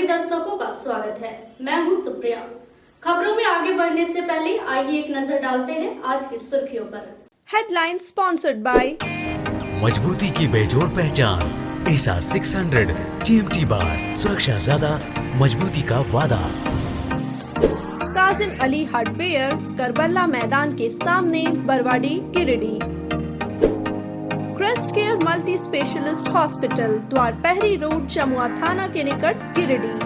सभी दर्शकों का स्वागत है। मैं हूं सुप्रिया। खबरों में आगे बढ़ने से पहले आइए एक नजर डालते हैं आज की सुर्खियों पर। हेडलाइन स्पॉन्सर्ड बाय मजबूती की बेजोड़ पहचान एसआर 600 GMT बार, सुरक्षा ज्यादा, मजबूती का वादा। काजिम अली हार्डवेयर, करबला मैदान के सामने, Barwadi, Giridih. Crest care multi specialist hospital, Dwarpahari road, Jamua थाना के निकट, गिरिडीह।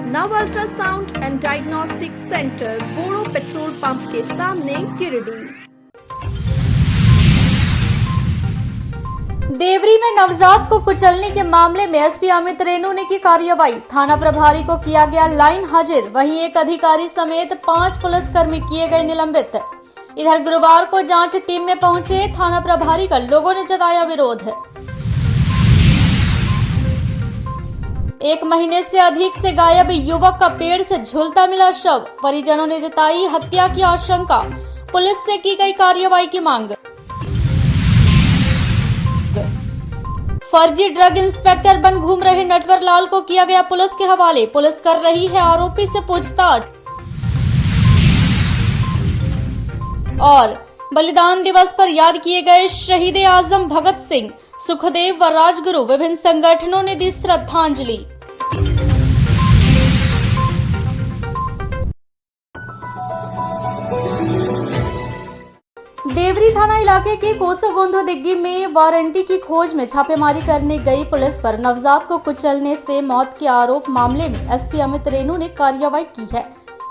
नव ultrasound and diagnostic centre, Boro petrol pump के सामने, गिरिडीह। देवरी में नवजात को कुचलने के मामले में एसपी अमित रेणु ने की कार्रवाई। थाना प्रभारी को किया गया लाइन हाजिर। वहीं एक अधिकारी समेत 5 पुलिसकर्मी किए गए निलंबित। इधर गुरुवार को जांच टीम में पहुंचे थाना प्रभारी का लोगों ने जताया विरोध। 1 महीने से अधिक से गायब युवक का पेड़ से झूलता मिला शव। परिजनों ने जताई हत्या की आशंका। पुलिस से की गई कार्रवाई की मांग। फर्जी ड्रग इंस्पेक्टर बन घूम रहे नटवर लाल को किया गया पुलिस के हवाले। पुलिस कर रही है आरोपी से पूछताछ। और बलिदान दिवस पर याद किए गए शहीद आजम भगत सिंह, सुखदेव व राजगुरु, विभिन्न संगठनों ने दी श्रद्धांजलि। देवरी थाना इलाके के कोसोगोंधो दिग्गी में वारंटी की खोज में छापेमारी करने गई पुलिस पर नवजात को कुचलने से मौत के आरोप मामले में एसपी अमित रेणु ने कार्रवाई की है।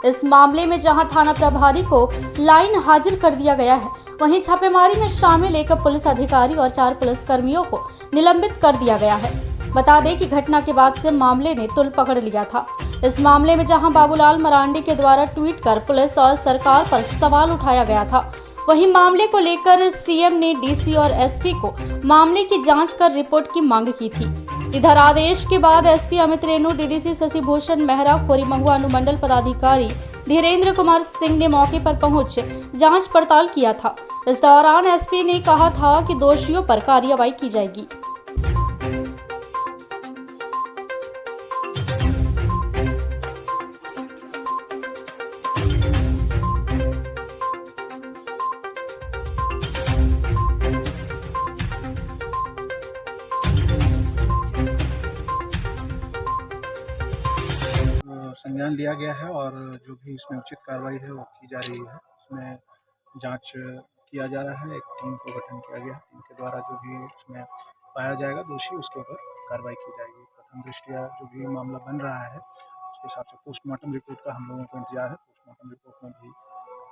इस मामले में जहां थाना प्रभारी को लाइन हाजिर कर दिया गया है, वहीं छापेमारी में शामिल एक पुलिस अधिकारी और 4 पुलिसकर्मियों को निलंबित कर दिया गया है। बता दें कि घटना के बाद से मामले ने तुल पकड़ लिया था। इस मामले में जहां बाबूलाल मरांडी के द्वारा ट्वीट कर पुलिस और सरकार पर सवाल उठाया गया था, वहीं मामले को लेकर सीएम ने डीसी और एसपी को मामले की जांच कर रिपोर्ट की मांग की थी। इधर आदेश के बाद एसपी अमित रेणु, डीडीसी शशि भूषण मेहरा, खोरीमहुआ अनुमंडल पदाधिकारी धीरेन्द्र कुमार सिंह ने मौके पर पहुंच जांच पड़ताल किया था। इस दौरान एसपी ने कहा था कि दोषियों पर कार्रवाई की जाएगी। संज्ञान लिया गया है और जो भी इसमें उचित कार्रवाई है वो की जा रही है। इसमें जांच किया जा रहा है। एक टीम को गठन किया गया है। टीम के द्वारा जो भी इसमें पाया जाएगा दोषी, उसके ऊपर कार्रवाई की जाएगी। प्रथम दृष्टया जो भी मामला बन रहा है उसके हिसाब से पोस्टमार्टम रिपोर्ट का हम लोगों को इंतजार है। पोस्टमार्टम रिपोर्ट में भी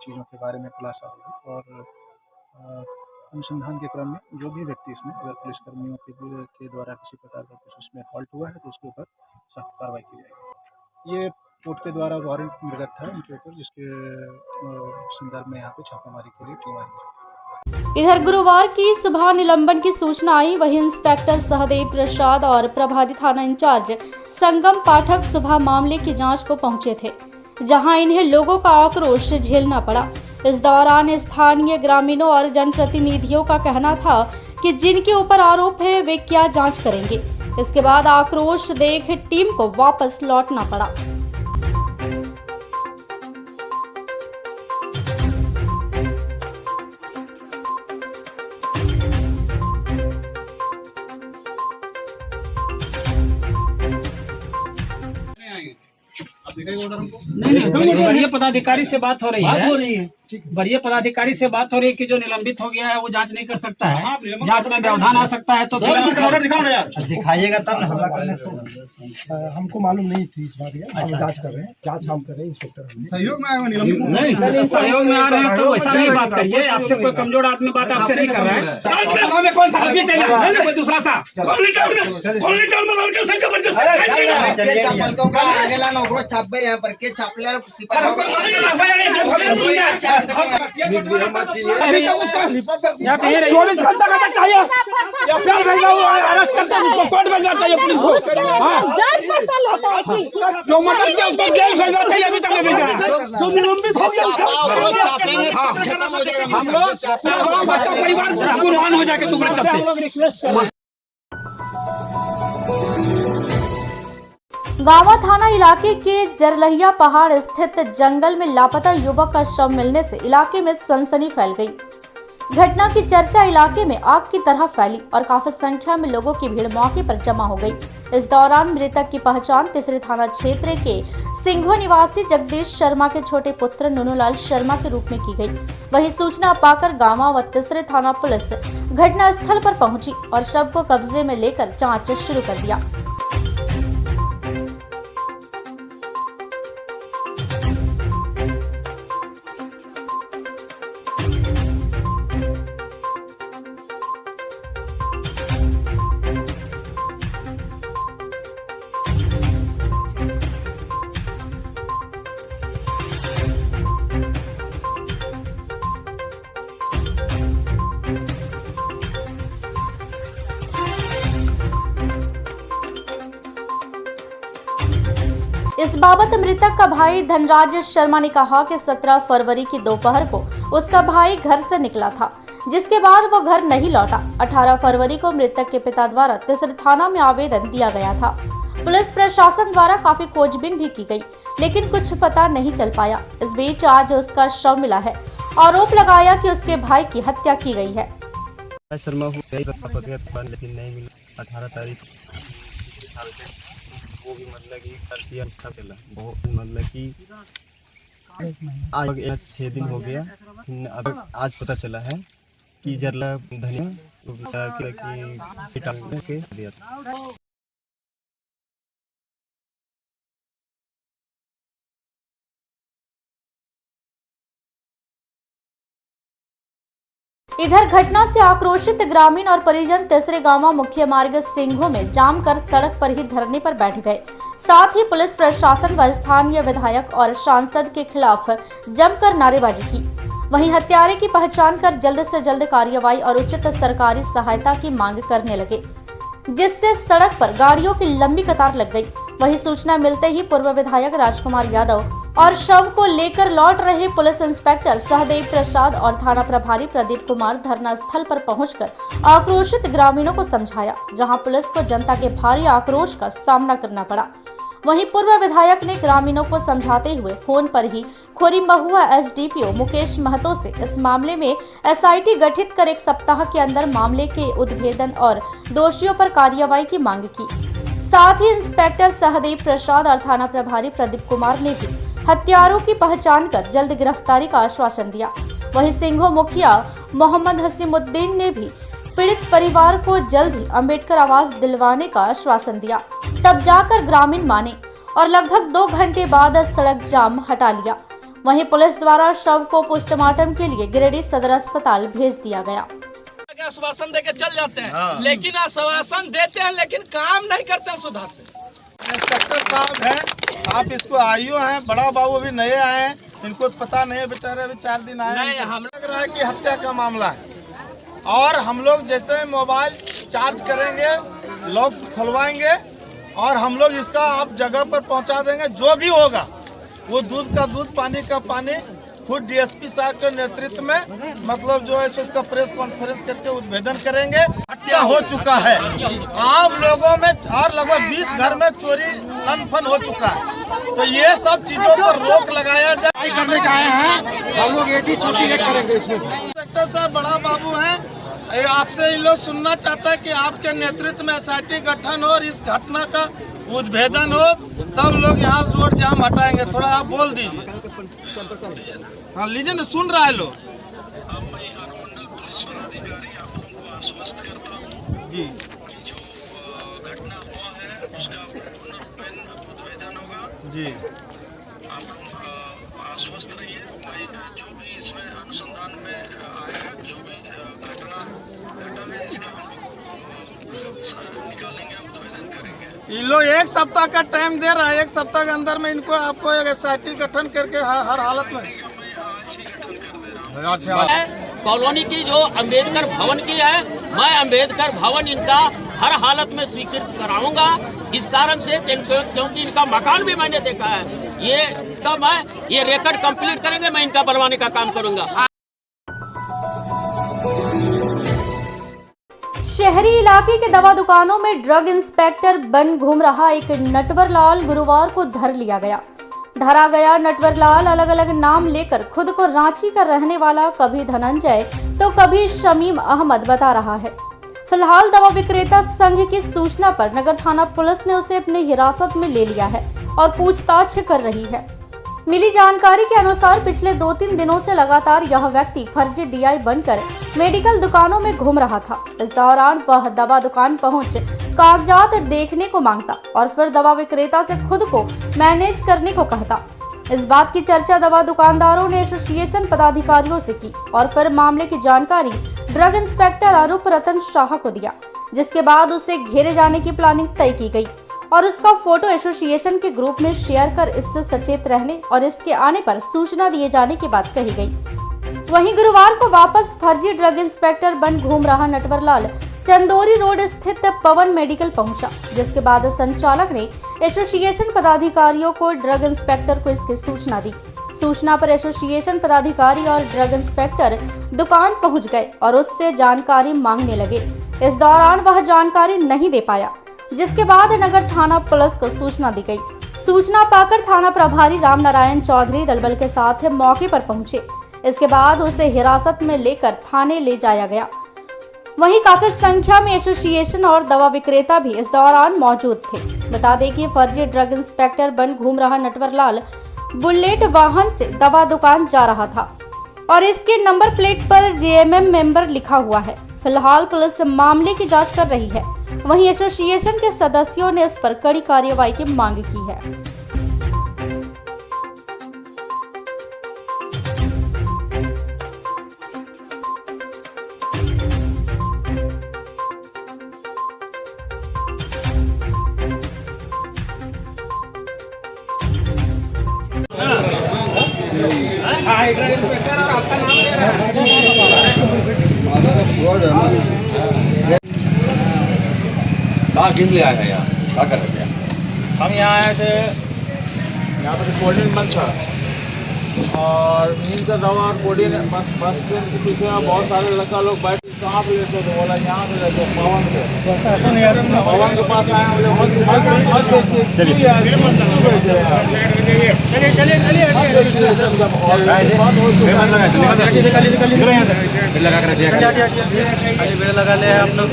चीज़ों के बारे में खुलासा होगा और अनुसंधान के क्रम में जो भी व्यक्ति इसमें अगर पुलिसकर्मियों के द्वारा किसी प्रकार का कुछ उसमें फॉल्ट हुआ है तो उसके ऊपर सख्त कार्रवाई की जाएगी। ये कोर्ट के द्वारा वारंट निर्गत था उनके ऊपर, जिसके संदर्भ में यहाँ पे छापेमारी के लिए टीम आई। इधर गुरुवार की सुबह निलंबन की सूचना आई। वहीं इंस्पेक्टर सहदेव प्रसाद और प्रभारी थाना इंचार्ज संगम पाठक सुबह मामले की जांच को पहुंचे थे, जहां इन्हें लोगों का आक्रोश झेलना पड़ा। इस दौरान स्थानीय ग्रामीणों और जनप्रतिनिधियों का कहना था कि जिनके ऊपर आरोप है वे क्या जांच करेंगे। इसके बाद आक्रोश देख टीम को वापस लौटना पड़ा। नहीं, वरीय पदाधिकारी से बात हो रही है। वरीय पदाधिकारी से बात हो रही है कि जो निलंबित हो गया है वो जांच नहीं कर सकता है, जांच में व्यवधान आ सकता है। तो दिखाइएगा तब ना हमला करने को। हमको मालूम नहीं थी इस बात की। हम जांच कर रहे हैं, जांच हम कर रहे हैं। इंस्पेक्टर सहयोग में आए निलंबित नहीं, सहयोग में आ रहे हैं तो वैसा नहीं बात करिए। आपसे कोई कमजोर आदमी बात आपसे नहीं कर रहा है। दूसरा था यहाँ पर के छापले कोर्ट भेजना चाहिए पुलिस को। जो मर्डर किया उसको जेल भेजना चाहिए, अभी तक नहीं भेजा है। जो निलंबित हो गया हम लोग बच्चा परिवार कुर्बान हो जाके तुम्हारे चलते। गांवा थाना इलाके के जरलहिया पहाड़ स्थित जंगल में लापता युवक का शव मिलने से इलाके में सनसनी फैल गई। घटना की चर्चा इलाके में आग की तरह फैली और काफी संख्या में लोगों की भीड़ मौके पर जमा हो गई। इस दौरान मृतक की पहचान तीसरे थाना क्षेत्र के सिंघो निवासी जगदीश शर्मा के छोटे पुत्र नुनूलाल शर्मा के रूप में की गई। वहीं सूचना पाकर गांवा व तीसरे थाना पुलिस घटना स्थल पर पहुंची और शव को कब्जे में लेकर जांच शुरू कर दिया। इस बाबत मृतक का भाई धनराज शर्मा ने कहा कि 17 फरवरी की दोपहर को उसका भाई घर से निकला था, जिसके बाद वो घर नहीं लौटा। 18 फरवरी को मृतक के पिता द्वारा तीसरे थाना में आवेदन दिया गया था। पुलिस प्रशासन द्वारा काफी खोजबीन भी की गई, लेकिन कुछ पता नहीं चल पाया। इस बीच आज उसका शव मिला है। आरोप लगाया कि उसके भाई की हत्या की गई है। शर्मा लेकिन नहीं मिला। 18 तारीख वो भी मतलब कि कर दिया उसका चला बहुत मतलब कि आज 6 दिन हो गया। अब आज पता चला है कि जरला धनिया के दिया था। इधर घटना से आक्रोशित ग्रामीण और परिजन तीसरे गांव मुख्य मार्ग सिंघो में जाम कर सड़क पर ही धरने पर बैठ गए। साथ ही पुलिस प्रशासन व स्थानीय विधायक और सांसद के खिलाफ जमकर नारेबाजी की। वहीं हत्यारे की पहचान कर जल्द से जल्द कार्रवाई और उचित सरकारी सहायता की मांग करने लगे, जिससे सड़क पर गाड़ियों की लंबी कतार लग गई। वहीं सूचना मिलते ही पूर्व विधायक राजकुमार यादव और शव को लेकर लौट रहे पुलिस इंस्पेक्टर सहदेव प्रसाद और थाना प्रभारी प्रदीप कुमार धरना स्थल पर पहुंचकर आक्रोशित ग्रामीणों को समझाया, जहां पुलिस को जनता के भारी आक्रोश का सामना करना पड़ा। वहीं पूर्व विधायक ने ग्रामीणों को समझाते हुए फोन पर ही खोरीमहुआ एसडीपीओ मुकेश महतो से इस मामले में एसआईटी गठित कर 1 सप्ताह के अंदर मामले के उद्भेदन और दोषियों पर कार्रवाई की मांग की। साथ ही इंस्पेक्टर सहदेव प्रसाद और थाना प्रभारी प्रदीप कुमार ने भी हत्यारों की पहचान कर जल्द गिरफ्तारी का आश्वासन दिया। वहीं सिंघो मुखिया मोहम्मद हसीमुद्दीन ने भी पीड़ित परिवार को जल्द ही अंबेडकर आवास दिलवाने का आश्वासन दिया। तब जाकर ग्रामीण माने और लगभग 2 घंटे बाद सड़क जाम हटा लिया। वहीं पुलिस द्वारा शव को पोस्टमार्टम के लिए गिरिडीह सदर अस्पताल भेज दिया गया। आश्वासन देके चल जाते हैं, लेकिन आश्वासन देते हैं लेकिन काम नहीं करते हैं सुधार से। इंस्पेक्टर साहब हैं, आप इसको आईओ हैं, बड़ा बाबू भी नए आए हैं, इनको तो पता नहीं है, बेचारे अभी 4 दिन आए हैं। हम लग रहा है कि हत्या का मामला है और हम लोग जैसे मोबाइल चार्ज करेंगे, लॉक खुलवाएंगे और हम लोग इसका आप जगह पर पहुंचा देंगे। जो भी होगा वो दूध का दूध, पानी का पानी, खुद डीएसपी साहब के नेतृत्व में मतलब जो है इसका प्रेस कॉन्फ्रेंस करके उद्भेदन करेंगे। हत्या हो चुका है आम लोगों में और लगभग 20 घर में चोरी अनफन हो चुका है। तो ये सब चीजों पर रोक लगाया जाए करने का आए हैं हम लोग। एटी छोटी रेट करेंगे इसमें। इंस्पेक्टर साहब बड़ा बाबू हैं, आपसे इन लोग सुनना चाहता है कि आपके नेतृत्व में एसआईटी गठन हो और इस घटना का उद्भेदन हो, तब लोग यहाँ रोड जाम हटाएंगे। थोड़ा आप बोल दीजिए। हाँ लीजिए ना, सुन रहा है लोग। जी जी ये लोग 1 सप्ताह का टाइम दे रहा है। 1 सप्ताह के अंदर में इनको आपको एक एसआईटी गठन करके हर हालत में कॉलोनी की जो अंबेडकर भवन की है, मैं अंबेडकर भवन इनका हर हालत में स्वीकृत कराऊंगा। इस कारण से क्योंकि इनका मकान भी मैंने देखा है। ये रिकॉर्ड कंप्लीट करेंगे, मैं इनका बनवाने का काम करूंगा। शहरी इलाके के दवा दुकानों में ड्रग इंस्पेक्टर बन घूम रहा एक नटवरलाल गुरुवार को धर लिया गया। धरा गया नटवरलाल अलग अलग नाम लेकर खुद को रांची का रहने वाला कभी धनंजय तो कभी शमीम अहमद बता रहा है। फिलहाल दवा विक्रेता संघ की सूचना पर नगर थाना पुलिस ने उसे अपनी हिरासत में ले लिया है और पूछताछ कर रही है। मिली जानकारी के अनुसार पिछले 2-3 दिनों से लगातार यह व्यक्ति फर्जी डीआई बनकर मेडिकल दुकानों में घूम रहा था। इस दौरान वह दवा दुकान पहुंच कागजात देखने को मांगता और फिर दवा विक्रेता से खुद को मैनेज करने को कहता। इस बात की चर्चा दवा दुकानदारों ने एसोसिएशन पदाधिकारियों से की और फिर मामले की जानकारी ड्रग इंस्पेक्टर आरूप रतन शाह को दिया, जिसके बाद उसे घेरे जाने की प्लानिंग तय की गई और उसका फोटो एसोसिएशन के ग्रुप में शेयर कर इससे सचेत रहने और इसके आने पर सूचना दिए जाने की बात कही गई। वहीं गुरुवार को वापस फर्जी ड्रग इंस्पेक्टर बन घूम रहा नटवरलाल चंदोरी रोड स्थित पवन मेडिकल पहुंचा, जिसके बाद संचालक ने एसोसिएशन पदाधिकारियों को ड्रग इंस्पेक्टर को इसकी सूचना दी। सूचना पर एसोसिएशन पदाधिकारी और ड्रग इंस्पेक्टर दुकान पहुंच गए और उससे जानकारी मांगने लगे। इस दौरान वह जानकारी नहीं दे पाया, जिसके बाद नगर थाना पुलिस को सूचना दी गई। सूचना पाकर थाना प्रभारी राम नारायण चौधरी दलबल के साथ मौके पर पहुंचे। इसके बाद उसे हिरासत में लेकर थाने ले जाया गया। वहीं काफी संख्या में एसोसिएशन और दवा विक्रेता भी इस दौरान मौजूद थे। बता दें कि फर्जी ड्रग इंस्पेक्टर बन घूम रहा नटवरलाल बुलेट वाहन से दवा दुकान जा रहा था और इसके नंबर प्लेट पर जेएमएम मेंबर लिखा हुआ है। फिलहाल पुलिस मामले की जांच कर रही है। वहीं एसोसिएशन के सदस्यों ने इस पर कड़ी कार्रवाई की मांग की है। किस लिए आए हैं यहाँ, क्या कर रहे थे? हम यहाँ आए थे, यहाँ पर कोल्ड बंद था और नींद का दवा और कोल्ड बस ट्रेन के पीछे बहुत सारे लड़का लोग बैठ कहाँ पे लेते थे, बोला यहाँ पे लेते पवन से। पवन के पास आए बोले लगा ले आप लोग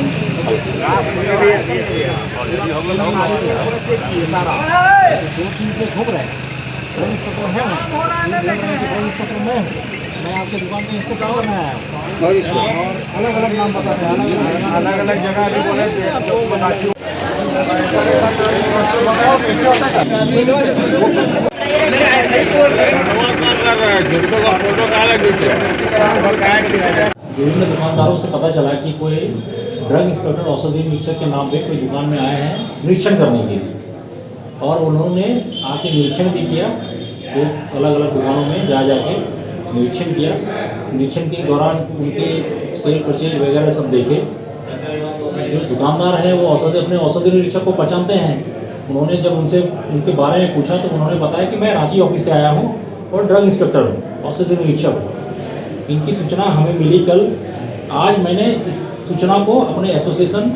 मैं आपके दुकान पे इससे कवर में आया और अलग अलग नाम बताते हैं, अलग अलग जगह भी बोले विभिन्न दुकानदारों से पता चला कि कोई ड्रग इंस्पेक्टर औषधि निरीक्षक के नाम पे कोई दुकान में आए हैं निरीक्षण करने के लिए और उन्होंने आके निरीक्षण भी किया। दो अलग अलग दुकानों में जाके निरीक्षण किया। निरीक्षण के दौरान उनके सेल परचेज वगैरह सब देखे। जो दुकानदार है वो अपने औषधि निरीक्षक को पहचानते हैं। उन्होंने जब उनसे उनके बारे में पूछा तो उन्होंने बताया कि मैं रांची ऑफिस से आया हूँ और ड्रग इंस्पेक्टर हूँ, औषधि निरीक्षक हूँ। इनकी सूचना हमें मिली कल। आज मैंने इस सूचना को अपने एसोसिएशन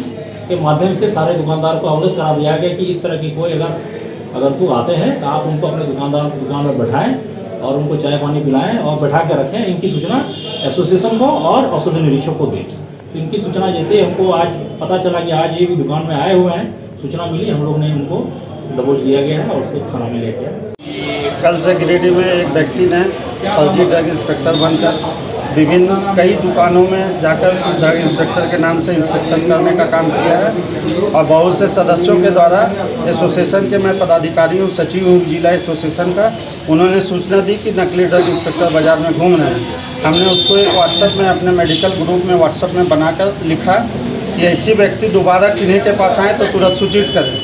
के माध्यम से सारे दुकानदार को अवगत करा दिया गया कि इस तरह की कोई अगर तू आते हैं तो आप उनको अपने दुकान में बैठाएं और उनको चाय पानी पिलाएं और बैठा कर रखें। इनकी सूचना एसोसिएशन को और औषधि निरीक्षक को दें। तो इनकी सूचना जैसे हमको आज पता चला कि आज ये भी दुकान में आए हुए हैं, सूचना मिली, हम लोग ने उनको दबोच लिया गया है और उसको थाना में ले गया। कल से गिरिडीह में एक व्यक्ति ने फर्जी ड्रग इंस्पेक्टर बनकर विभिन्न कई दुकानों में जाकर ड्रग इंस्पेक्टर के नाम से इंस्पेक्शन करने का काम किया है और बहुत से सदस्यों के द्वारा एसोसिएशन के मैं पदाधिकारी हूँ, सचिव हूँ जिला एसोसिएशन का, उन्होंने सूचना दी कि नकली ड्रग इंस्पेक्टर बाज़ार में घूम रहे हैं। हमने उसको एक व्हाट्सएप में अपने मेडिकल ग्रुप में व्हाट्सएप में बनाकर लिखा कि ऐसे व्यक्ति दोबारा किन्हीं के पास आए तो तुरंत सूचित करें।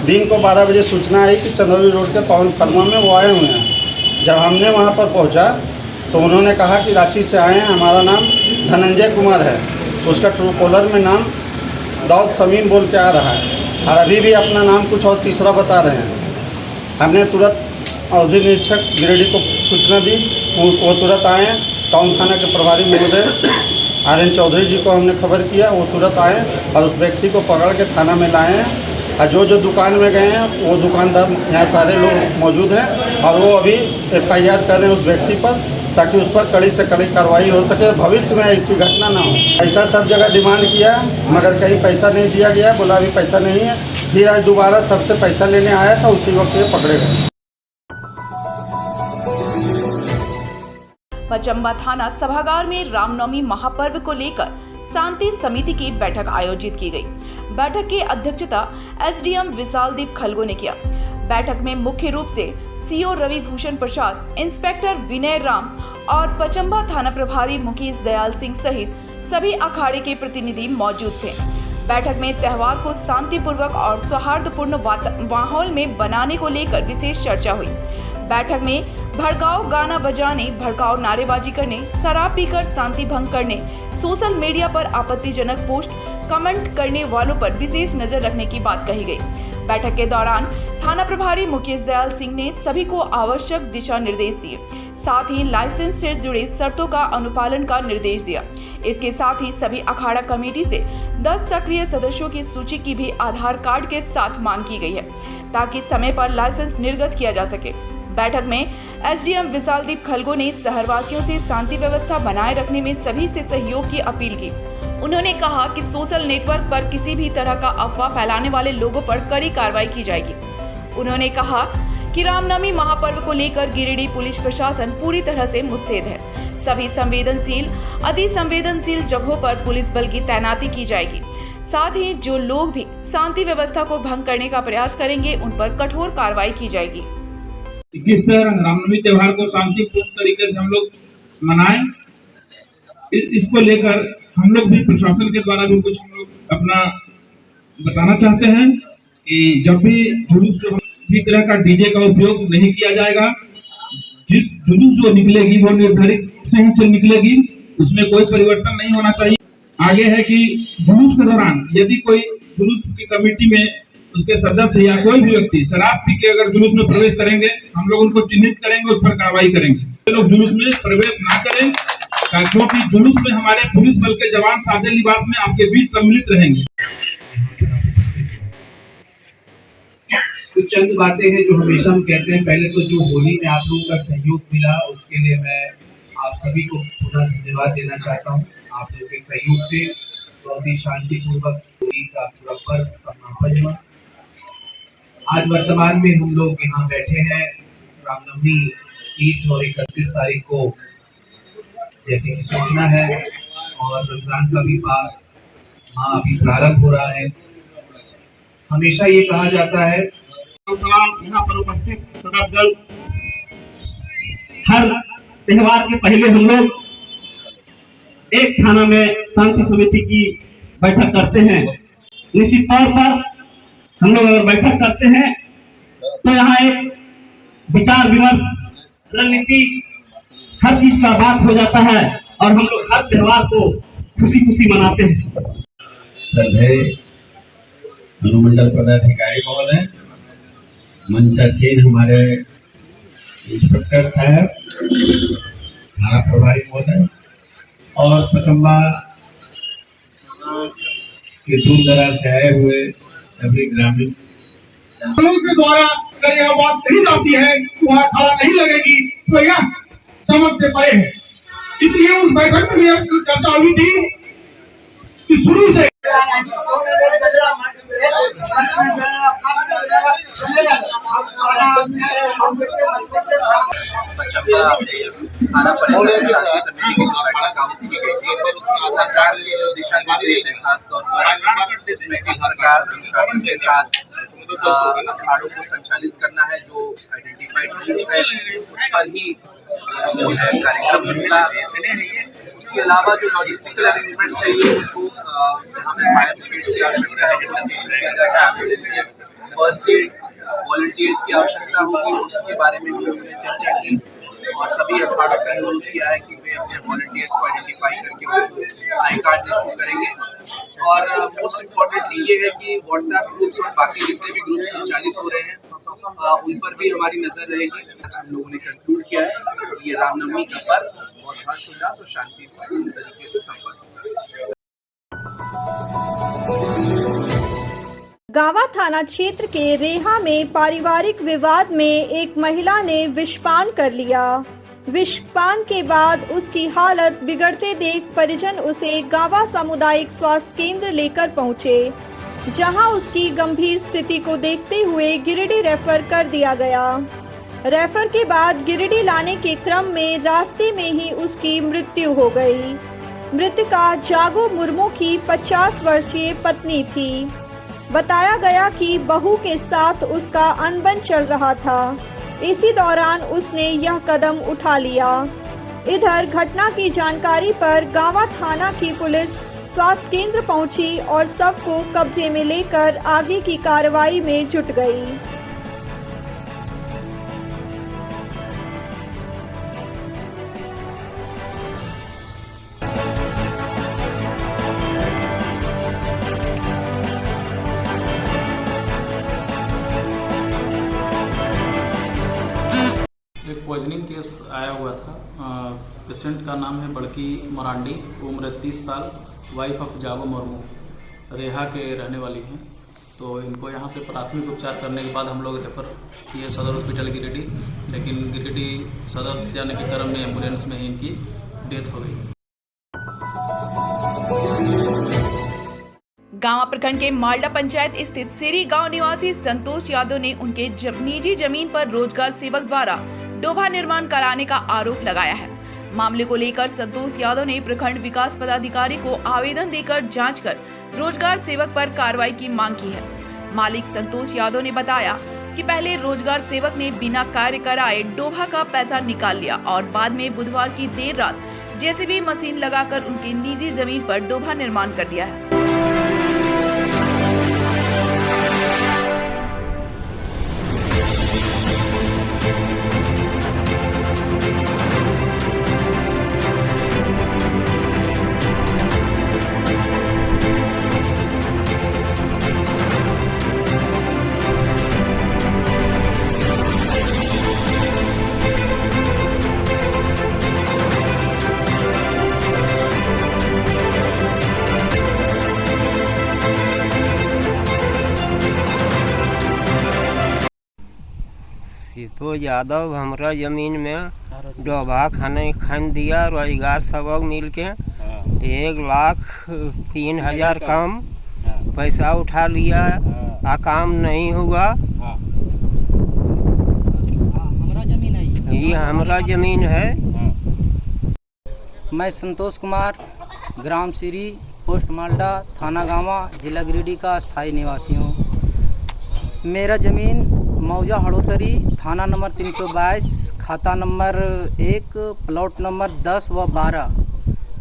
दिन को 12 बजे सूचना आई कि चंदौली रोड के पवन फर्मा में वो आए हुए हैं। जब हमने वहाँ पर पहुँचा तो उन्होंने कहा कि रांची से आए हैं, हमारा नाम धनंजय कुमार है। उसका ट्रू कॉलर में नाम दाऊद शमीम बोल के आ रहा है और अभी भी अपना नाम कुछ और तीसरा बता रहे हैं। हमने तुरंत औषधि निरीक्षक गिरिडीह को सूचना दी, वो तुरंत आए। टाउन थाना के प्रभारी महोदय RN चौधरी जी को हमने खबर किया, वो तुरंत आए और उस व्यक्ति को पकड़ के थाना में लाए हैं। और जो दुकान में गए हैं वो दुकानदार यहाँ सारे लोग मौजूद हैं और वो अभी FIR कर रहे हैं उस व्यक्ति पर, ताकि उस पर कड़ी से कड़ी कार्रवाई हो सके, भविष्य में ऐसी घटना ना हो। पैसा सब जगह डिमांड किया मगर कहीं पैसा नहीं दिया गया, बोला अभी पैसा नहीं है। फिर आज दोबारा सबसे पैसा लेने आया था, उसी वक्त ये पकड़े गए। पचम्बा थाना सभागार में रामनवमी महापर्व को लेकर शांति समिति की बैठक आयोजित की गई। बैठक की अध्यक्षता SDM विशालदीप खलगो ने किया। बैठक में मुख्य रूप से CO रवि भूषण प्रसाद, इंस्पेक्टर विनय राम और पचम्बा थाना प्रभारी मुकेश दयाल सिंह सहित सभी अखाड़े के प्रतिनिधि मौजूद थे। बैठक में त्योहार को शांतिपूर्वक और सौहार्दपूर्ण माहौल में बनाने को लेकर विशेष चर्चा हुई। बैठक में भड़काऊ गाना बजाने, भड़काऊ नारेबाजी करने, शराब पीकर शांति भंग करने, सोशल मीडिया पर आपत्तिजनक पोस्ट कमेंट करने वालों पर विशेष नजर रखने की बात कही गई। बैठक के दौरान थाना प्रभारी मुकेश दयाल सिंह ने सभी को आवश्यक दिशा निर्देश दिए, साथ ही लाइसेंस से जुड़े शर्तों का अनुपालन का निर्देश दिया। इसके साथ ही सभी अखाड़ा कमेटी से 10 सक्रिय सदस्यों की सूची की भी आधार कार्ड के साथ मांग की गई है, ताकि समय पर लाइसेंस निर्गत किया जा सके। बैठक में SDM विशालदीप खलगो ने शहरवासियों से शांति व्यवस्था बनाए रखने में सभी से सहयोग की अपील की। उन्होंने कहा कि सोशल नेटवर्क पर किसी भी तरह का अफवाह फैलाने वाले लोगों पर कड़ी कार्रवाई की जाएगी। उन्होंने कहा कि रामनवमी महापर्व को लेकर गिरिडीह पुलिस प्रशासन पूरी तरह से मुस्तैद है। सभी संवेदनशील, अति संवेदनशील जगहों पर पुलिस बल की तैनाती की जाएगी। साथ ही जो लोग भी शांति व्यवस्था को भंग करने का प्रयास करेंगे उन पर कठोर कार्रवाई की जाएगी। किस तरह रामनवमी त्योहार को शांतिपूर्ण तरीके से हम लोग मनाएं, इसको लेकर हम लोग भी प्रशासन के द्वारा भी कुछ हम लोग अपना बताना चाहते हैं कि जब भी जुलूस किसी तरह का डीजे का उपयोग नहीं किया जाएगा। जिस जुलूस जो निकलेगी वो निर्धारित से ही निकलेगी, उसमें कोई परिवर्तन नहीं होना चाहिए। आगे है कि जुलूस के दौरान यदि कोई जुलूस की कमेटी में उसके सदस्य या कोई भी व्यक्ति शराब पी के अगर जुलूस में प्रवेश करेंगे, हम लोग उनको चिन्हित करेंगे, उस पर कार्रवाई करेंगे। लोग जुलूस में प्रवेश ना करें, क्योंकि जुलूस में हमारे पुलिस बल के जवान सादे लिबास में आपके बीच सम्मिलित रहेंगे। कुछ चंद बातें हैं जो हमेशा हम कहते हैं। पहले तो जो होली में आप लोगों का सहयोग मिला, उसके लिए मैं आप सभी को पुनः धन्यवाद देना चाहता हूँ। आप लोगों के सहयोग से बहुत ही शांतिपूर्वक होली का पूरा पर्व समापन हुआ। आज वर्तमान में हम लोग यहाँ बैठे हैं, रामनवमी 30 और 31 तारीख को जैसे कि सूचना है, और रमजान का भी माह अभी प्रारंभ हो रहा है। हमेशा ये कहा जाता है, यहाँ पर उपस्थित सदस्य दल, हर त्योहार के पहले हम लोग एक थाना में शांति समिति की बैठक करते हैं। निश्चित तौर पर हम लोग अगर बैठक करते हैं तो यहाँ एक विचार विमर्श, रणनीति, हर चीज का बात हो जाता है और हम लोग हर त्योहार को खुशी खुशी मनाते हैं। अनुमंडल पदाधिकारी महोदय, मंचा सेन हमारे इंस्पेक्टर साहब, थाना प्रभारी महोदय और पचम्बा के दूर दराज से आए हुए सभी ग्रामीण के द्वारा अगर यह बात नहीं जाती है वहाँ खड़ा नहीं लगेगी तो यह समझ से परे है। इसलिए उस बैठक में यह चर्चा हुई थी कि शुरू से सरकार प्रशासन के साथ अखाड़ों को संचालित करना है। जो आइडेंटिफाइड ग्रुप्स है उस पर ही जो है कार्यक्रम होगा। उसके अलावा जो लॉजिस्टिकल अरेंजमेंट चाहिए उनको जहाँ पे फायर ब्रिगेड की आवश्यकता है वो स्टेशन किया जाएगा। एम्बुलेंसेस, फर्स्ट एड, वॉलंटियर्स की आवश्यकता होगी, उसके बारे में हम लोगों ने चर्चा की और सभी अखाड़ों से अनुरोध किया है कि वे अपने वॉलंटियर्स को आइडेंटिफाई करके आई कार्ड इशू करेंगे। और मोस्ट इम्पोर्टेंटली ये है कि व्हाट्सएप ग्रुप्स और बाकी जितने भी ग्रुप संचालित हो रहे हैं उन पर भी हमारी नजर रहेगी। हम लोगों ने कंक्लूड किया है ये रामनवमी का पर्व बहुत हर्षोल्लास और शांतिपूर्ण तरीके से संपन्न होगा। गावा थाना क्षेत्र के रेहा में पारिवारिक विवाद में एक महिला ने विषपान कर लिया। विषपान के बाद उसकी हालत बिगड़ते देख परिजन उसे गावा सामुदायिक स्वास्थ्य केंद्र लेकर पहुंचे, जहां उसकी गंभीर स्थिति को देखते हुए गिरिडीह रेफर कर दिया गया। रेफर के बाद गिरिडीह लाने के क्रम में रास्ते में ही उसकी मृत्यु हो गई। मृतका जागो मुर्मू की 50 वर्षीय पत्नी थी। बताया गया कि बहू के साथ उसका अनबन चल रहा था। इसी दौरान उसने यह कदम उठा लिया। इधर घटना की जानकारी पर गावा थाना की पुलिस स्वास्थ्य केंद्र पहुंची और शव को कब्जे में लेकर आगे की कार्रवाई में जुट गई। एक पॉइजनिंग केस आया हुआ था। पेशेंट का नाम है बड़की मरांडी, उम्र 30 साल, वाइफ ऑफ जागो मुर्मू, रेहा के रहने वाली हैं। तो इनको यहाँ पे प्राथमिक उपचार करने के बाद हम लोग रेफर किए सदर हॉस्पिटल गिरिडीह, लेकिन गिरिडीह सदर ले जाने के क्रम में एम्बुलेंस में ही इनकी डेथ हो गई। गांवा प्रखंड के मालडा पंचायत स्थित सिरी गांव निवासी संतोष यादव ने उनके निजी जमीन पर रोजगार सेवक द्वारा डोभा निर्माण कराने का आरोप लगाया है। मामले को लेकर संतोष यादव ने प्रखंड विकास पदाधिकारी को आवेदन देकर जांच कर रोजगार सेवक पर कार्रवाई की मांग की है। मालिक संतोष यादव ने बताया कि पहले रोजगार सेवक ने बिना कार्य कराए डोभा का पैसा निकाल लिया और बाद में बुधवार की देर रात जेसीबी मशीन लगाकर उनकी निजी जमीन पर डोभा निर्माण कर दिया है। तो यादव हमरा जमीन में डोभा खान दिया, रोजगार सबक मिल के 1,03,000 कम पैसा उठा लिया, काम नहीं हुआ। ये हमारा जमीन है। मैं संतोष कुमार, ग्राम सिरी, पोस्ट मालडा, थाना गावा, जिला गिरिडीह का स्थायी निवासी हूँ। मेरा ज़मीन मौजा हड़ोतरी, थाना नंबर 322, खाता नंबर 1, प्लॉट नंबर 10 व 12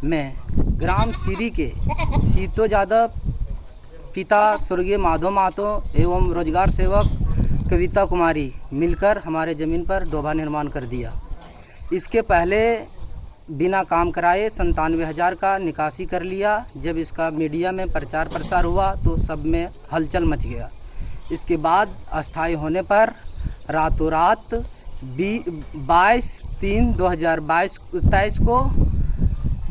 में ग्राम सिरी के सीतो यादव, पिता स्वर्गीय माधव महतो एवं रोजगार सेवक कविता कुमारी मिलकर हमारे ज़मीन पर डोभा निर्माण कर दिया। इसके पहले बिना काम कराए 97,000 का निकासी कर लिया। जब इसका मीडिया में प्रचार प्रसार हुआ तो सब में हलचल मच गया। इसके बाद अस्थायी होने पर रातों रात 22/3/2022 को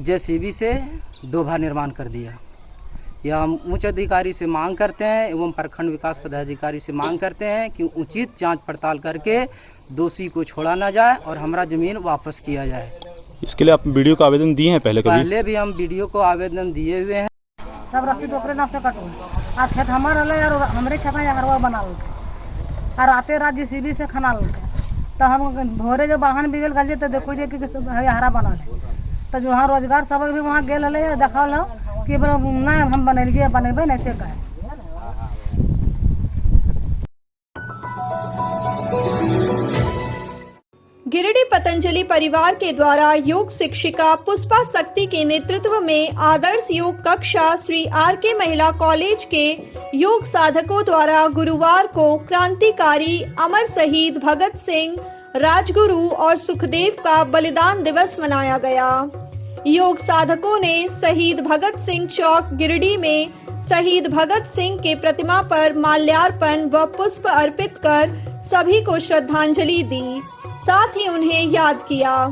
जेसीबी से डोभा निर्माण कर दिया। यह हम उच्च अधिकारी से मांग करते हैं एवं प्रखंड विकास पदाधिकारी से मांग करते हैं कि उचित जांच पड़ताल करके दोषी को छोड़ा ना जाए और हमारा ज़मीन वापस किया जाए। इसके लिए आप वीडियो को आवेदन दिए हैं पहले? पहले भी हम वीडियो को आवेदन दिए हुए हैं। सब रसीद ओकरे नाम से कटो आ खेत हमारा ले यार, हमरे खेत में हरवा बना लगे आ राते रात जेसीबी से खना लगे। तो हम भोरे जो वाहन बिगल गलिए तो देखो जे कि हरा बना ले। तो जो वहाँ रोजगार सबक भी वहाँ गेल है देखल कि ना हम बनैलिए बनेबे नहीं से कहे। गिरिडीह पतंजलि परिवार के द्वारा योग शिक्षिका पुष्पा शक्ति के नेतृत्व में आदर्श योग कक्षा श्री आर.के. महिला कॉलेज के योग साधकों द्वारा गुरुवार को क्रांतिकारी अमर शहीद भगत सिंह, राजगुरु और सुखदेव का बलिदान दिवस मनाया गया। योग साधकों ने शहीद भगत सिंह चौक गिरिडीह में शहीद भगत सिंह के प्रतिमा पर माल्यार्पण व पुष्प अर्पित कर सभी को श्रद्धांजलि दी, साथ ही उन्हें याद किया।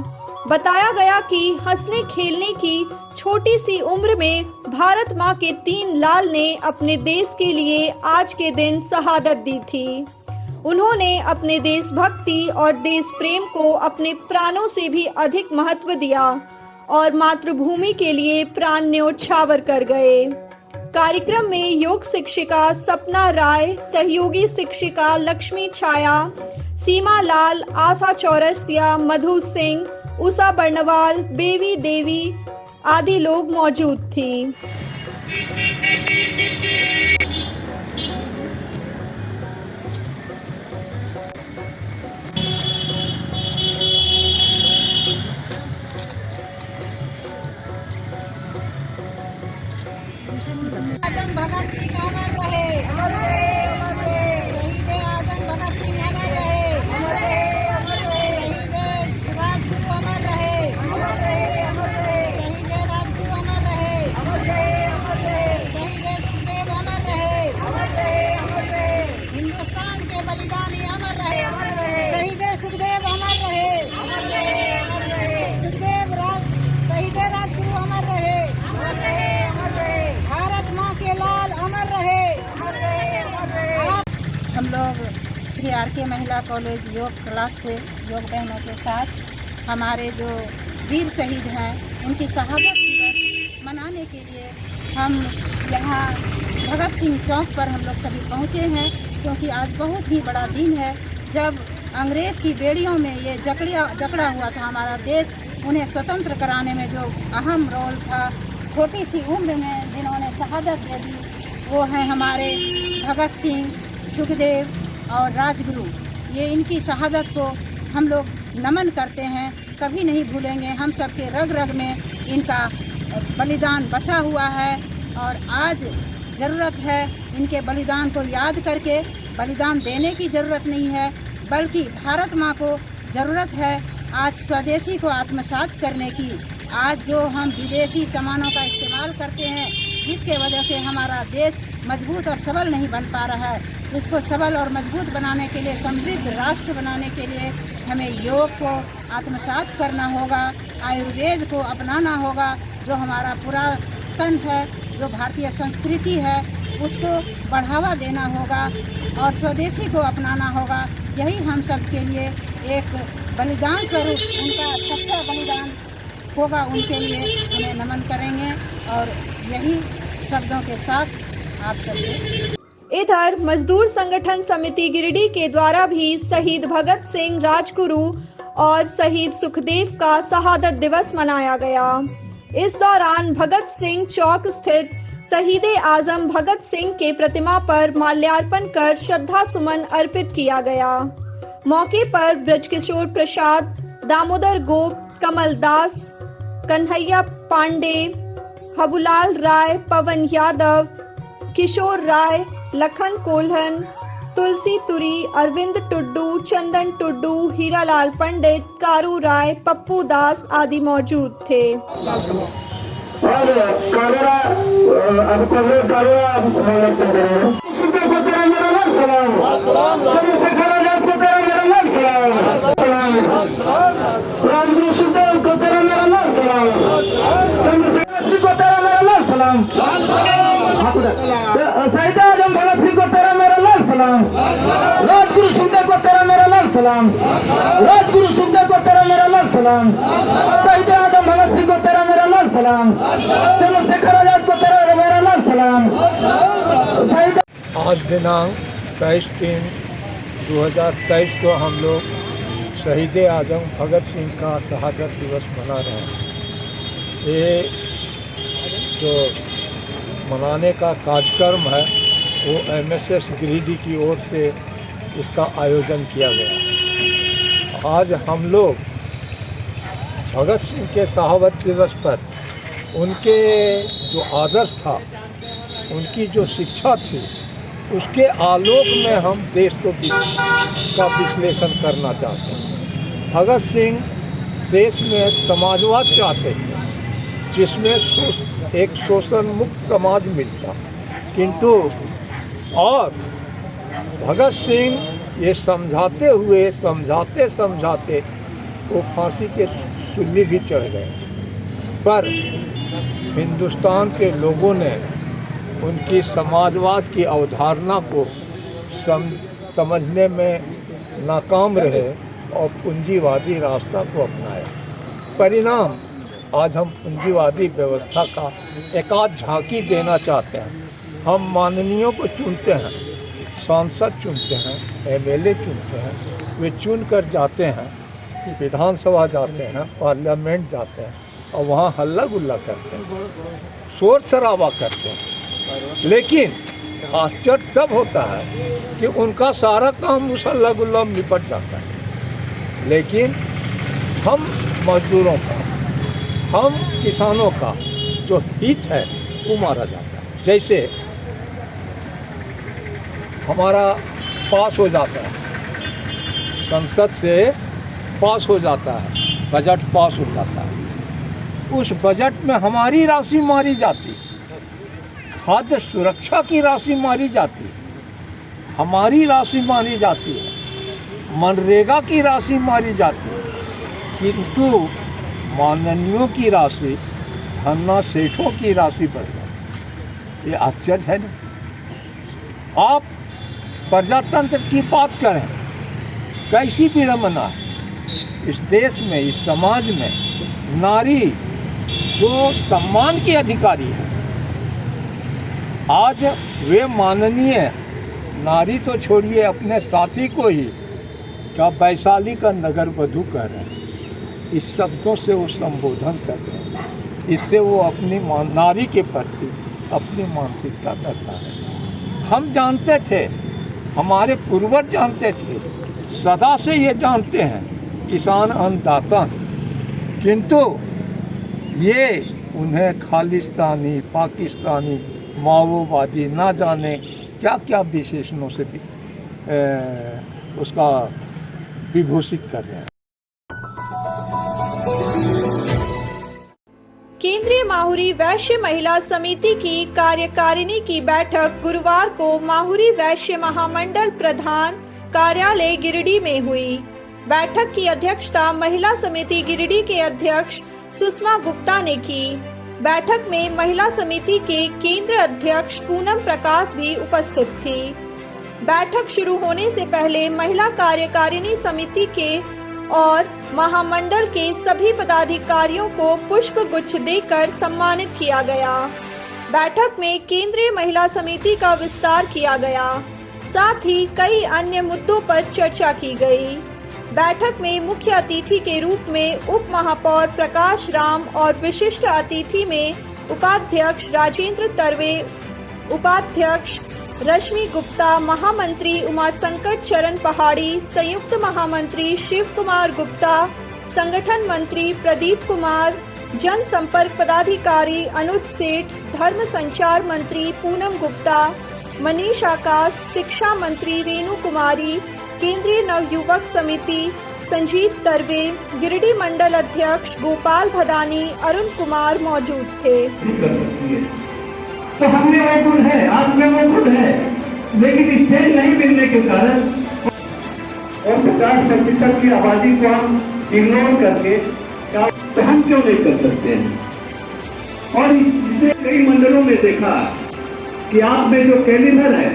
बताया गया कि हंसने खेलने की छोटी सी उम्र में भारत माँ के 3 लाल ने अपने देश के लिए आज के दिन शहादत दी थी। उन्होंने अपने देशभक्ति और देश प्रेम को अपने प्राणों से भी अधिक महत्व दिया और मातृभूमि के लिए प्राण न्योछावर कर गए। कार्यक्रम में योग शिक्षिका सपना राय, सहयोगी शिक्षिका लक्ष्मी छाया, सीमा लाल, आशा चौरसिया, मधु सिंह, उषा बर्णवाल, बेबी देवी आदि लोग मौजूद थी। आजम भगत सिंह अमर रहे, शहीद आजम भगत सिंह अमर रहे, शहीद राजगुरु अमर रहे, शहीद राजगुरु अमर रहे, शहीद सुखदेव अमर रहे, हिंदुस्तान के बलिदानी अमर रहे, शहीद सुखदेव अमर रहे, शहीद राजगुरु अमर रहे, भारत माँ के लाल अमर रहे। हम लोग श्री आर.के. महिला कॉलेज योग क्लास से योग बहनों के साथ हमारे जो वीर शहीद हैं उनकी शहादत दिवस मनाने के लिए हम यहाँ भगत सिंह चौक पर हम लोग सभी पहुँचे हैं, क्योंकि आज बहुत ही बड़ा दिन है जब अंग्रेज़ की बेड़ियों में ये जकड़ा हुआ था हमारा देश। उन्हें स्वतंत्र कराने में जो अहम रोल था, छोटी सी उम्र में जिन्होंने शहादत दे दी, वो हैं हमारे भगत सिंह, सुखदेव और राजगुरु। ये इनकी शहादत को हम लोग नमन करते हैं, कभी नहीं भूलेंगे। हम सबके रग रग में इनका बलिदान बसा हुआ है और आज ज़रूरत है इनके बलिदान को याद करके बलिदान देने की ज़रूरत नहीं है, बल्कि भारत माँ को ज़रूरत है आज स्वदेशी को आत्मसात करने की। आज जो हम विदेशी सामानों का इस्तेमाल करते हैं, जिसके वजह से हमारा देश मजबूत और सबल नहीं बन पा रहा है, उसको सबल और मजबूत बनाने के लिए, समृद्ध राष्ट्र बनाने के लिए हमें योग को आत्मसात करना होगा, आयुर्वेद को अपनाना होगा, जो हमारा पुरातन है, जो भारतीय संस्कृति है, उसको बढ़ावा देना होगा और स्वदेशी को अपनाना होगा। यही हम सब के लिए एक बलिदान स्वरूप उनका सच्चा बलिदान होगा, उनके लिए उन्हें नमन करेंगे और यही शब्दों के साथ आप सबसे। इधर मजदूर संगठन समिति गिरिडीह के द्वारा भी शहीद भगत सिंह, राजगुरु और शहीद सुखदेव का शहादत दिवस मनाया गया। इस दौरान भगत सिंह चौक स्थित शहीद आजम भगत सिंह के प्रतिमा पर माल्यार्पण कर श्रद्धा सुमन अर्पित किया गया। मौके पर ब्रजकिशोर प्रसाद, दामोदर गोप, कमल दास, कन्हैया पांडे, हबुलाल राय, पवन यादव, किशोर राय, लखन कोल्हन, तुलसी तुरी, अरविंद टुड्डू, चंदन टुड्डू, हीरालाल पंडित, कारू राय, पप्पू दास आदि मौजूद थे। शहीद आजम भगत सिंह को तेरा मेरा लाल सलाम, राजगुरु सुखदेव को तेरा मेरा लाल सलाम, राजगुरु सुखदेव को तेरा मेरा लाल सलाम, शहीद आजम भगत सिंह को तेरा मेरा लाल सलाम, चंद्रशेखर आजाद को तेरा मेरा लाल सलाम। आज दिनांक 23/3/2023 को हम लोग शहीद आजम भगत सिंह का शहादत दिवस मना रहे हैं। ये जो मनाने का कार्यक्रम है वो MSS गिरिडीह की ओर से इसका आयोजन किया गया। आज हम लोग भगत सिंह के शहादत दिवस पर उनके जो आदर्श था, उनकी जो शिक्षा थी, उसके आलोक में हम देश को का विश्लेषण करना चाहते हैं। भगत सिंह देश में समाजवाद चाहते थे, जिसमें एक शोषण मुक्त समाज मिलता, किंतु और भगत सिंह ये समझाते हुए समझाते समझाते वो फांसी के सूली भी चढ़ गए। पर हिंदुस्तान के लोगों ने उनकी समाजवाद की अवधारणा को समझने में नाकाम रहे और पूंजीवादी रास्ता को अपनाया। परिणाम आज हम पूंजीवादी व्यवस्था का एकाध झांकी देना चाहते हैं। हम माननीयों को चुनते हैं, सांसद चुनते हैं, एमएलए चुनते हैं, वे चुन कर जाते हैं, विधानसभा जाते हैं, पार्लियामेंट जाते हैं और वहाँ हल्ला गुल्ला करते हैं, शोर शराबा करते हैं। लेकिन आश्चर्य तब होता है कि उनका सारा काम उस हल्ला गुल्ला में निपट जाता है, लेकिन हम मजदूरों का, हम किसानों का जो हित है वो मारा जाता है। जैसे हमारा पास हो जाता है, संसद से पास हो जाता है, बजट पास हो जाता है, उस बजट में हमारी राशि मारी जाती, खाद्य सुरक्षा की राशि मारी जाती, हमारी राशि मारी जाती है, मनरेगा की राशि मारी जाती है, किंतु माननीयों की राशि, धन्ना सेठों की राशि बढ़ जाती। ये आश्चर्य है ना। आप प्रजातंत्र की बात करें, कैसी विडंबना है इस देश में, इस समाज में। नारी जो सम्मान की अधिकारी है, आज वे माननीय नारी तो छोड़िए, अपने साथी को ही क्या वैशाली का नगर वधू कह रहे हैं, इस शब्दों से वो संबोधन कर रहे हैं। इससे वो अपनी नारी के प्रति अपनी मानसिकता दर्शा रहे हैं। हम जानते थे, हमारे पूर्वज जानते थे, सदा से ये जानते हैं किसान अन्नदाता हैं, किंतु ये उन्हें खालिस्तानी, पाकिस्तानी, माओवादी ना जाने क्या क्या विशेषणों से भी उसका विभूषित कर रहे हैं। केंद्रीय माहुरी वैश्य महिला समिति की कार्यकारिणी की बैठक गुरुवार को माहुरी वैश्य महामंडल प्रधान कार्यालय गिरिडीह में हुई। बैठक की अध्यक्षता महिला समिति गिरिडीह के अध्यक्ष सुषमा गुप्ता ने की। बैठक में महिला समिति के केंद्र अध्यक्ष पूनम प्रकाश भी उपस्थित थी। बैठक शुरू होने से पहले महिला कार्यकारिणी समिति के और महामंडल के सभी पदाधिकारियों को पुष्प गुच्छ देकर सम्मानित किया गया। बैठक में केंद्रीय महिला समिति का विस्तार किया गया, साथ ही कई अन्य मुद्दों पर चर्चा की गई। बैठक में मुख्य अतिथि के रूप में उप महापौर प्रकाश राम और विशिष्ट अतिथि में उपाध्यक्ष राजेंद्र तरवे, उपाध्यक्ष रश्मि गुप्ता, महामंत्री उमाशंकर चरण पहाड़ी, संयुक्त महामंत्री शिव कुमार गुप्ता, संगठन मंत्री प्रदीप कुमार, जन संपर्क पदाधिकारी अनुज सेठ, धर्म संचार मंत्री पूनम गुप्ता, मनीष आकाश, शिक्षा मंत्री रेणु कुमारी, केंद्रीय नवयुवक समिति संजीत तरवे, गिरिडीह मंडल अध्यक्ष गोपाल भदानी, अरुण कुमार मौजूद थे। तो हमने वो गुण है, आप में वो गुण है, लेकिन स्टेज नहीं मिलने के कारण और 50% की आबादी को हम इग्नोर करके तो हम क्यों नहीं कर सकते हैं। और इसने कई मंडलों में देखा कि आप में जो कैलिबर है।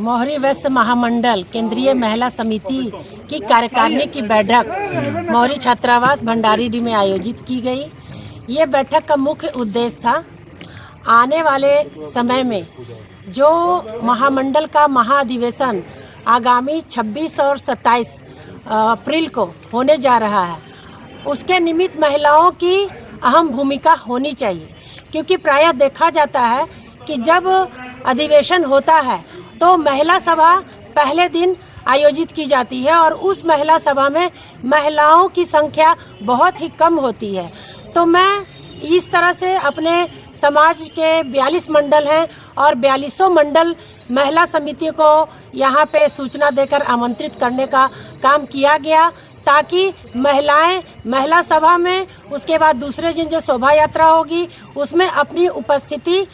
मोहरी वैश्य महामंडल केंद्रीय महिला समिति की कार्यकारिणी की बैठक मोहरी छात्रावास भंडारीडीह में आयोजित की गई। ये बैठक का मुख्य उद्देश्य था आने वाले समय में जो महामंडल का महाअधिवेशन आगामी 26 और 27 अप्रैल को होने जा रहा है, उसके निमित्त महिलाओं की अहम भूमिका होनी चाहिए, क्योंकि प्रायः देखा जाता है कि जब अधिवेशन होता है तो महिला सभा पहले दिन आयोजित की जाती है और उस महिला सभा में महिलाओं की संख्या बहुत ही कम होती है। तो मैं इस तरह से अपने समाज के 42 मंडल हैं और 42 मंडल महिला समिति को यहाँ पे सूचना देकर आमंत्रित करने का काम किया गया, ताकि महिलाएं महिला सभा में, उसके बाद दूसरे दिन जो शोभा यात्रा होगी उसमें अपनी उपस्थिति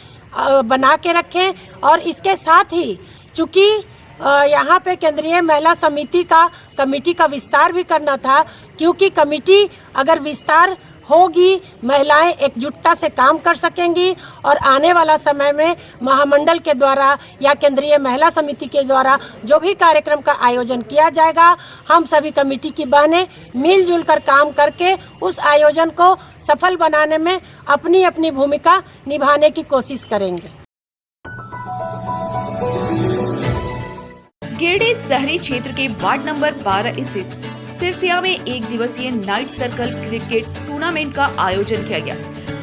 बना के रखें। और इसके साथ ही चूंकि यहाँ पे केंद्रीय महिला समिति का कमेटी का विस्तार भी करना था, क्योंकि कमेटी अगर विस्तार होगी महिलाएं एकजुटता से काम कर सकेंगी और आने वाला समय में महामंडल के द्वारा या केंद्रीय महिला समिति के द्वारा जो भी कार्यक्रम का आयोजन किया जाएगा, हम सभी कमेटी की बहनें मिलजुल कर काम करके उस आयोजन को सफल बनाने में अपनी अपनी भूमिका निभाने की कोशिश करेंगे। गिरिडीह शहरी क्षेत्र के वार्ड नंबर 12 स्थित सिरसिया में 1 दिवसीय नाइट सर्कल क्रिकेट टूर्नामेंट का आयोजन किया गया।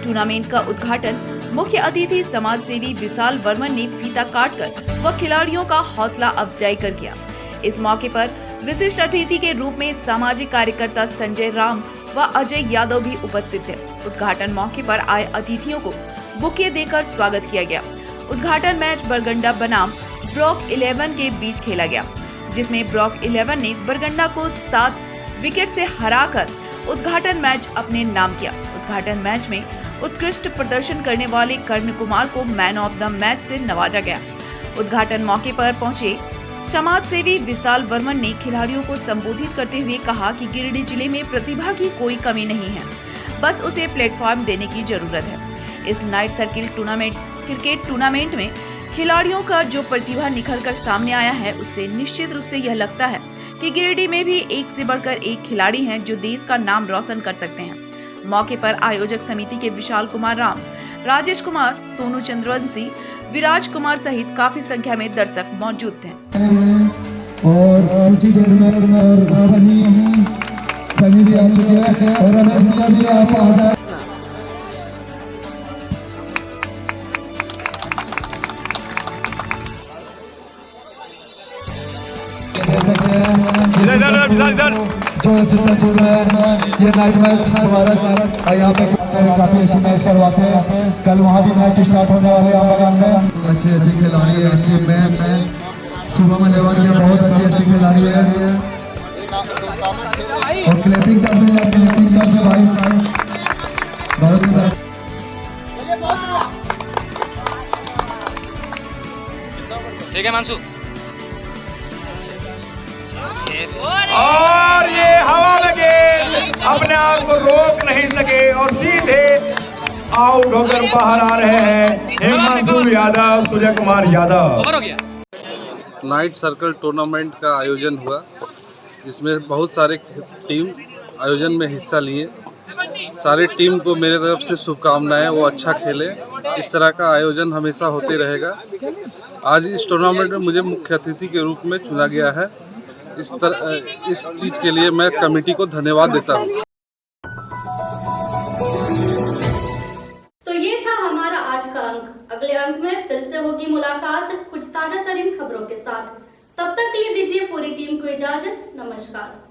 टूर्नामेंट का उद्घाटन मुख्य अतिथि समाज सेवी विशाल वर्मन ने फीता काटकर व खिलाड़ियों का हौसला अफजाई कर किया। इस मौके पर विशिष्ट अतिथि के रूप में सामाजिक कार्यकर्ता संजय राम व अजय यादव भी उपस्थित थे। उद्घाटन मौके पर आए अतिथियों को बुके देकर स्वागत किया गया। उद्घाटन मैच बरगंडा बनाम ब्रॉक 11 के बीच खेला गया, जिसमें ब्रॉक 11 ने बरगंडा को 7 विकेट से हराकर उद्घाटन मैच अपने नाम किया। उद्घाटन मैच में उत्कृष्ट प्रदर्शन करने वाले कर्ण कुमार को मैन ऑफ द मैच से नवाजा गया। उद्घाटन मौके पर पहुंचे समाज सेवी विशाल वर्मन ने खिलाड़ियों को संबोधित करते हुए कहा कि गिरिडीह जिले में प्रतिभा की कोई कमी नहीं है, बस उसे प्लेटफॉर्म देने की जरूरत है। इस नाइट सर्किल क्रिकेट टूर्नामेंट में खिलाड़ियों का जो प्रतिभा निखर कर सामने आया है, उससे निश्चित रूप से यह लगता है कि गिरिडीह में भी एक से बढ़कर एक खिलाड़ी हैं जो देश का नाम रोशन कर सकते हैं। मौके पर आयोजक समिति के विशाल कुमार राम, राजेश कुमार, सोनू चंद्रवंशी, विराज कुमार सहित काफी संख्या में दर्शक मौजूद थे। और कुछ ही देर में सनी भी आ चुके हैं और रमेश भी आ पा रहा है। जो ये नाइट मैच हमारा यहाँ पे काफी अच्छी मैच करवाते हैं। कल वहाँ भी मैच स्टार्ट होने वाले हैं बगान में। अच्छे खिलाड़ी है इस टीम में। सुबह में लेवा के बहुत अच्छी खिलाड़ी है और क्लैपिंग करते भाई बहुत ठीक है मानसू। और ये हवा लगे अपने आप को रोक नहीं सके और सीधे आउट होकर बाहर आ रहे हैं Himanshu Yadav, Surya Kumar Yadav. Night circle tournament का आयोजन हुआ, जिसमें बहुत सारे टीम आयोजन में हिस्सा लिए। सारे टीम को मेरे तरफ से शुभकामनाएं, वो अच्छा खेले। इस तरह का आयोजन हमेशा होते रहेगा। आज इस टूर्नामेंट में मुझे मुख्य अतिथि के रूप में चुना गया है। इस चीज़ के लिए मैं कमेटी को धन्यवाद देता हूँ। तो ये था हमारा आज का अंक। अगले अंक में फिर से होगी मुलाकात कुछ ताजा तरीन खबरों के साथ। तब तक के लिए दीजिए पूरी टीम को इजाजत। नमस्कार।